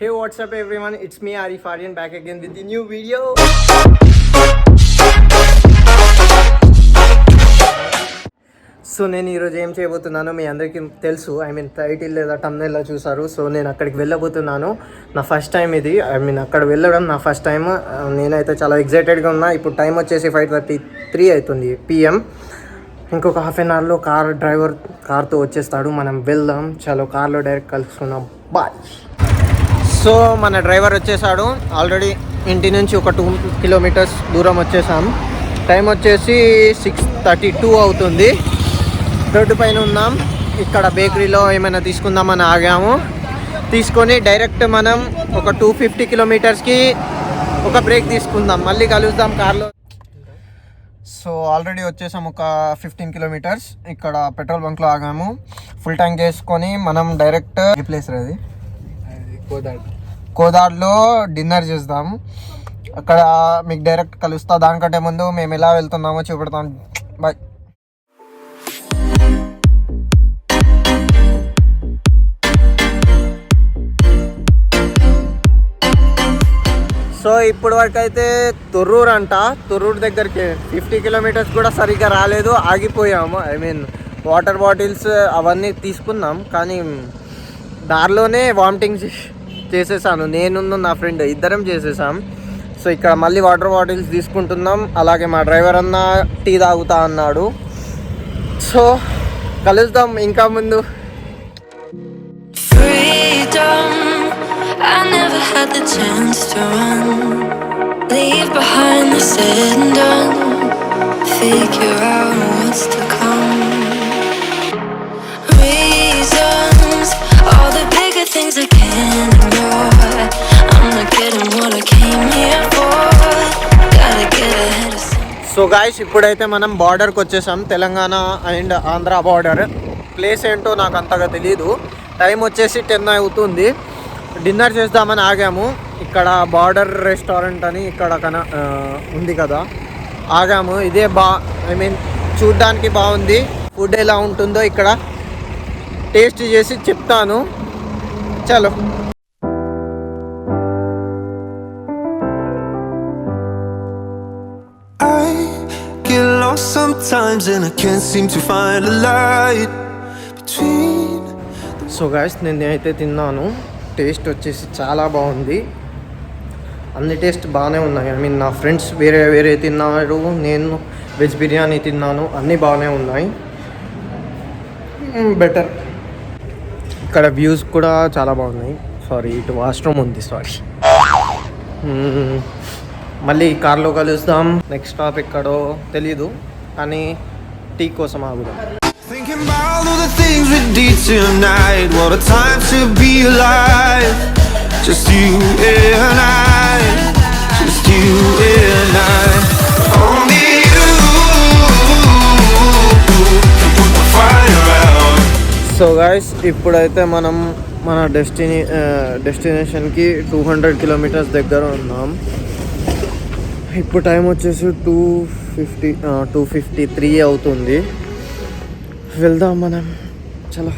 Hey, what's up everyone? It's me Arif Aryan back again with the new video. So నేను ఈరోజు ఏం చేయబోతున్నానో మీ అందరికీ తెలుసు. టైటిల్ లేదా తమ్నెయిల్లో చూసారు. సో నేను అక్కడికి వెళ్ళబోతున్నాను. నా ఫస్ట్ టైం ఇది. అక్కడ వెళ్ళడం నా ఫస్ట్ టైం. నేనైతే చాలా ఎగ్జైటెడ్గా ఉన్నా. ఇప్పుడు టైం వచ్చేసి 5:33 అవుతుంది PM. ఇంకొక హాఫ్ అన్ అవర్లో డ్రైవర్ కార్తో వచ్చేస్తాడు. మనం వెళ్దాం. చలో కార్లో డైరెక్ట్ కలుసుకున్నాం. బాయ్. సో మన డ్రైవర్ వచ్చేసాడు. ఆల్రెడీ ఇంటి నుంచి ఒక 2 కిలోమీటర్స్ దూరం వచ్చేసాం. టైం వచ్చేసి 6:32 అవుతుంది. రోడ్డు పైన ఉన్నాం. ఇక్కడ బేకరీలో ఏమైనా తీసుకుందామని ఆగాము. తీసుకొని డైరెక్ట్ మనం ఒక 250 కిలోమీటర్స్కి ఒక బ్రేక్ తీసుకుందాం. మళ్ళీ కలుద్దాం కార్లో. సో ఆల్రెడీ వచ్చేసాం ఒక 15 కిలోమీటర్స్. ఇక్కడ పెట్రోల్ బంక్లో ఆగాము. ఫుల్ ట్యాంక్ చేసుకొని మనం డైరెక్ట్ ఏ ప్లేస్ అది కోదాడ్లో డిన్నర్ చేద్దాం. అక్కడ మీకు డైరెక్ట్ కలుస్తా. దానికంటే ముందు మేము ఎలా వెళ్తున్నామో చూపెడతాం. బాయ్. సో ఇప్పటి వరకు అయితే తొర్రూరు అంట. తొర్రూరు దగ్గరికి 50 కిలోమీటర్స్ కూడా సరిగ్గా రాలేదు. ఆగిపోయాము. వాటర్ బాటిల్స్ అవన్నీ తీసుకున్నాం. కానీ దారిలోనే వామిటింగ్ చేసేసాను. నేను నా ఫ్రెండ్ ఇద్దరం చేసేసాం. సో ఇక్కడ మళ్ళీ వాటర్ బాటిల్స్ తీసుకుంటున్నాం. అలాగే మా డ్రైవర్ అన్న టీ తాగుతా అన్నాడు. సో కలుద్దాం ఇంకా ముందు. I never had the chance to run, leave behind the said and done, figure out what's to come. Reasons, all the bigger things I can't ignore. I'm not getting what I came here for. Gotta get ahead of some. So guys, ఇప్పుడైతే మనం బార్డర్కి వచ్చేసాం. Telangana and Andhra border. Place ఏంటో నాకు అంతగా తెలీదు. Time వచ్చేసి 10 అవుతుంది. డిన్నర్ చేద్దామని ఆగాము. ఇక్కడ బార్డర్ రెస్టారెంట్ అని ఇక్కడ ఉంది కదా, ఆగాము. ఇదే చూడ్డానికి బాగుంది. ఫుడ్ ఎలా ఉంటుందో ఇక్కడ టేస్ట్ చేసి చెప్తాను. చలో. Sometimes and I can't seem to find a light between. So guys, నేను అయితే తిన్నాను. టేస్ట్ వచ్చేసి చాలా బాగుంది. అన్ని టేస్ట్ బాగానే ఉన్నాయి. నా ఫ్రెండ్స్ వేరే తిన్నారు. నేను వెజ్ బిర్యానీ తిన్నాను. అన్నీ బాగానే ఉన్నాయి. బెటర్. ఇక్కడ వ్యూస్ కూడా చాలా బాగున్నాయి. సారీ, ఇటు వాష్రూమ్ ఉంది. సారీ. మళ్ళీ కార్లో కలుస్తాం. నెక్స్ట్ స్టాప్ ఎక్కడో తెలీదు, కానీ టీ కోసం ఆగుదాం. Thinking about all the things we did tonight. What a time to be alive. Just you and I. Just you and I. Only you can put the fire out. So guys, ఇప్పుడైతే మనం మన డెస్టినేషన్కి 200 kilometres దగ్గర ఉన్నాం. ఇప్పుడు time వచ్చేసి 2:53 అవుతుంది. వెళ్దాం మనం. చలో.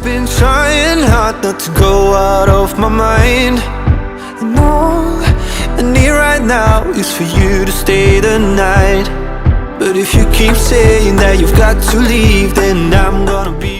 Been trying hard not to go out of my mind. And all I need right now is for you to stay the night. But if you keep saying that you've got to leave, then I'm gonna be.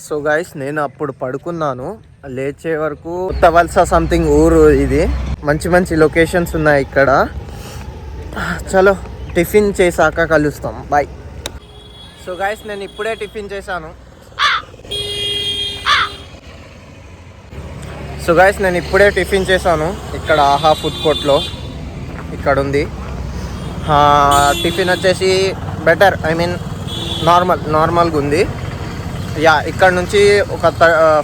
So guys, నేను అప్పుడు పడుకున్నాను. లేచే వరకు తవల్సా something ఊరు ఇది. మంచి locations ఉన్నాయి ఇక్కడ. చలో, టిఫిన్ చేశాక కలుస్తాం. బాయ్. సో గైస్, నేను ఇప్పుడే టిఫిన్ చేశాను. ఇక్కడ ఆహా ఫుడ్ కోర్ట్లో ఇక్కడ ఉంది. టిఫిన్ వచ్చేసి బెటర్. నార్మల్గా ఉంది. ఇక్కడ నుంచి ఒక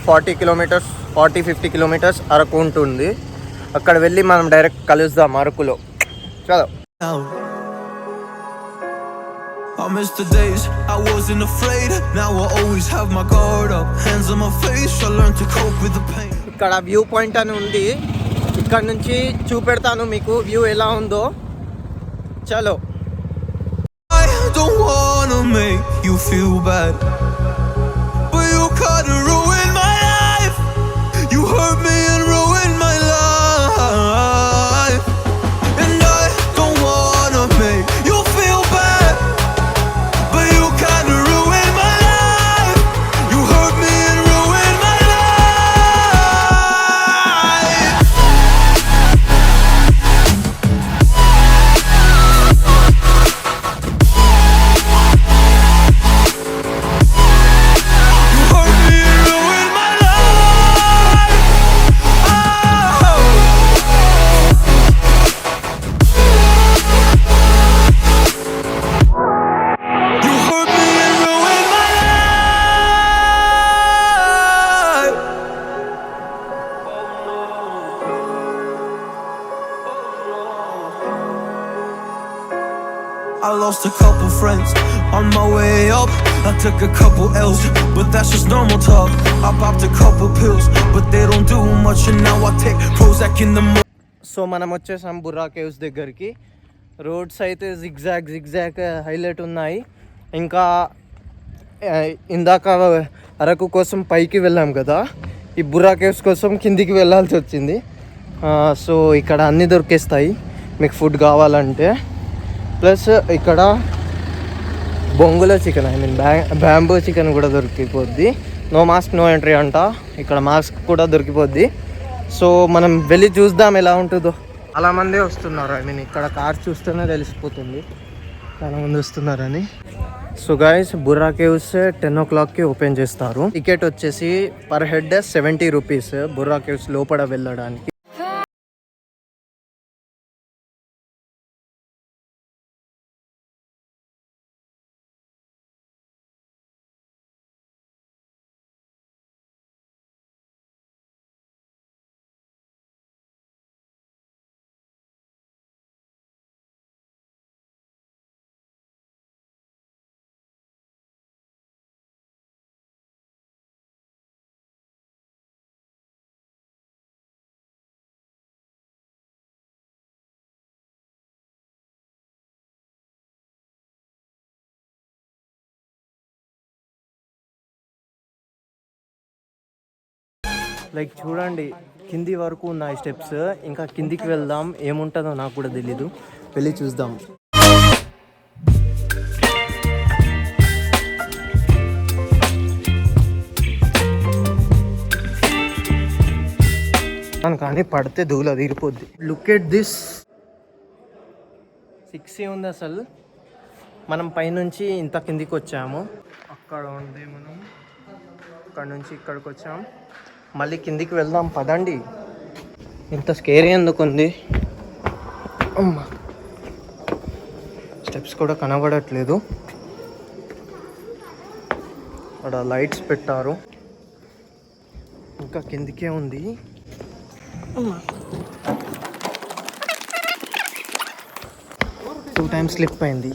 40-50 కిలోమీటర్స్ అరకు ఉంటుంది. అక్కడ వెళ్ళి మనం డైరెక్ట్ కలుద్దాం అరకులో. చలో. I miss the days I wasn't afraid. Now I always have my guard up. Hands on my face, I learned to cope with the pain. ఇక్కడ వ్యూ పాయింట్ అని ఉంది. ఇక్కడ నుంచి చూపెడతాను మీకు వ్యూ ఎలా ఉందో. చలో. I don't wanna make you feel bad, but you kinda ruined my life. lost a couple friends on my way up. I took a couple L's, but that's just normal talk. I popped a couple pills, but they don't do much, and now I take Prozac in the morning. So మనం వచ్చేసాం Borra caves దగ్గరికి. Roads అయితే zigzag highlight ఉన్నాయి. ఇంకా ఇందాక అరకు కోసం పైకి వెళ్ళాం కదా, ఈ బుర్రా కేవ్స్ కోసం కిందికి వెళ్ళాల్సి వచ్చింది. సో ఇక్కడ అన్నీ దొరికేస్తాయి మీకు ఫుడ్ కావాలంటే. ప్లస్ ఇక్కడ బొంగుల chicken, I mean bamboo chicken కూడా దొరికిపోద్ది. నో మాస్క్ నో ఎంట్రీ అంట. ఇక్కడ మాస్క్ కూడా దొరికిపోద్ది. సో మనం వెళ్ళి చూద్దాం ఎలా ఉంటుందో. చాలా మంది వస్తున్నారు, ఐ మీన్ ఇక్కడ కార్ చూస్తేనే తెలిసిపోతుంది చాలా మంది వస్తున్నారని. సో గైస్, బుర్రా కేవ్స్ 10 o'clockకి ఓపెన్ చేస్తారు. టికెట్ వచ్చేసి per head 70 rupees Borra caves లోపల వెళ్ళడానికి. లైక్ చూడండి, కింది వరకు ఉన్నాయి స్టెప్స్. ఇంకా కిందికి వెళ్దాం, ఏముంటుందో నాకు కూడా తెలీదు, వెళ్ళి చూద్దాం. కానీ పడితే ధూళ తీరిపోద్ది. లుక్ ఎట్ దిస్, 6 ఉంది అసలు. మనం పైనుంచి ఇంత కిందికి వచ్చాము. అక్కడ ఉంది, మనం అక్కడ నుంచి ఇక్కడికి వచ్చాం. మళ్ళీ కిందికి వెళ్దాం పదండి. ఇంత స్కేరీ ఎందుకు ఉంది? స్టెప్స్ కూడా కనబడట్లేదు. అక్కడ లైట్స్ పెట్టారు. ఇంకా కిందికే ఉంది. 2 times స్లిప్ అయింది.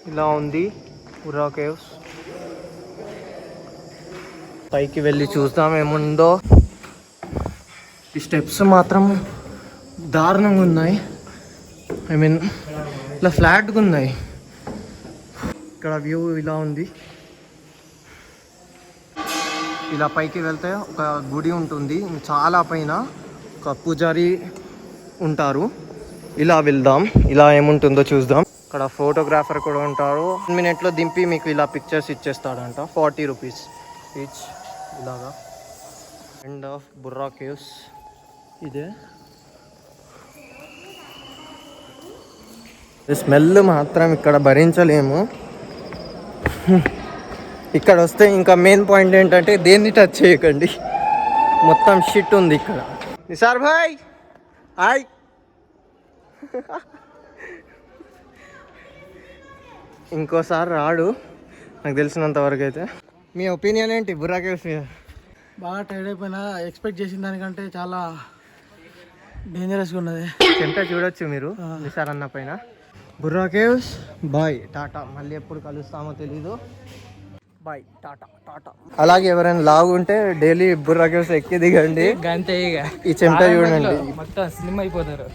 ఇలా ఉంది బుర్రా కేవ్స్. పైకి వెళ్ళి చూద్దాం ఏముందో. ఈ స్టెప్స్ మాత్రం దారుణంగా ఉన్నాయి, ఐ మీన్ ఇలా ఫ్లాట్గా ఉన్నాయి. ఇక్కడ వ్యూ ఇలా ఉంది. ఇలా పైకి వెళ్తే ఒక గుడి ఉంటుంది, చాలా పైన ఒక పూజారి ఉంటారు. ఇలా వెళ్దాం, ఇలా ఏముంటుందో చూద్దాం. ఇక్కడ ఫోటోగ్రాఫర్ కూడా ఉంటారు. 1 minute దింపి మీకు ఇలా పిక్చర్స్ ఇచ్చేస్తాడంట. 40 rupees each. ఇలాగా ఎండ్ ఆఫ్ బుర్రా కేవ్స్ ఇదే. స్మెల్ మాత్రం ఇక్కడ భరించలేము. ఇక్కడ వస్తే ఇంకా మెయిన్ పాయింట్ ఏంటంటే దేన్ని టచ్ చేయకండి, మొత్తం షిట్ ఉంది ఇక్కడ. నిసార్ భాయ్ హాయ్. ఇంకోసారి రాడు నాకు తెలిసినంత వరకు అయితే. మీ ఒపీనియన్ ఏంటి బుర్రా కేవ్స్ మీద? బాగా టైర్డ్ అయిపోయినా, ఎక్స్పెక్ట్ చేసిన దానికంటే చాలా డేంజరస్గా ఉన్నది. చెంట చూడొచ్చు మీరు నిసార్ అన్న పైన. బుర్రా కేవ్స్ బాయ్, టాటా. మళ్ళీ ఎప్పుడు కలుస్తామో తెలీదు. బాయ్, టాటా టాటా. అలాగే ఎవరైనా లాగుంటే డైలీ బుర్రా కేవ్స్ ఎక్కి దిగండి. ఈ చెంట చూడండి, మొత్తం స్లిమ్ అయిపోతారు.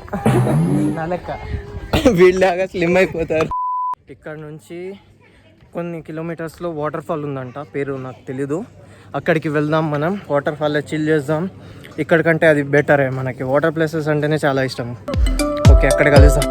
వీళ్ళలాగా స్లిమ్ అయిపోతారు. ఇక్కడ నుంచి కొన్ని కిలోమీటర్స్లో వాటర్ ఫాల్ ఉందంట, పేరు నాకు తెలీదు. అక్కడికి వెళ్దాం మనం. వాటర్ ఫాల్లో చిల్ చేద్దాం. ఇక్కడికంటే అది బెటరే, మనకి వాటర్ ప్లేసెస్ అంటేనే చాలా ఇష్టం. ఓకే, అక్కడ కలుద్దాం.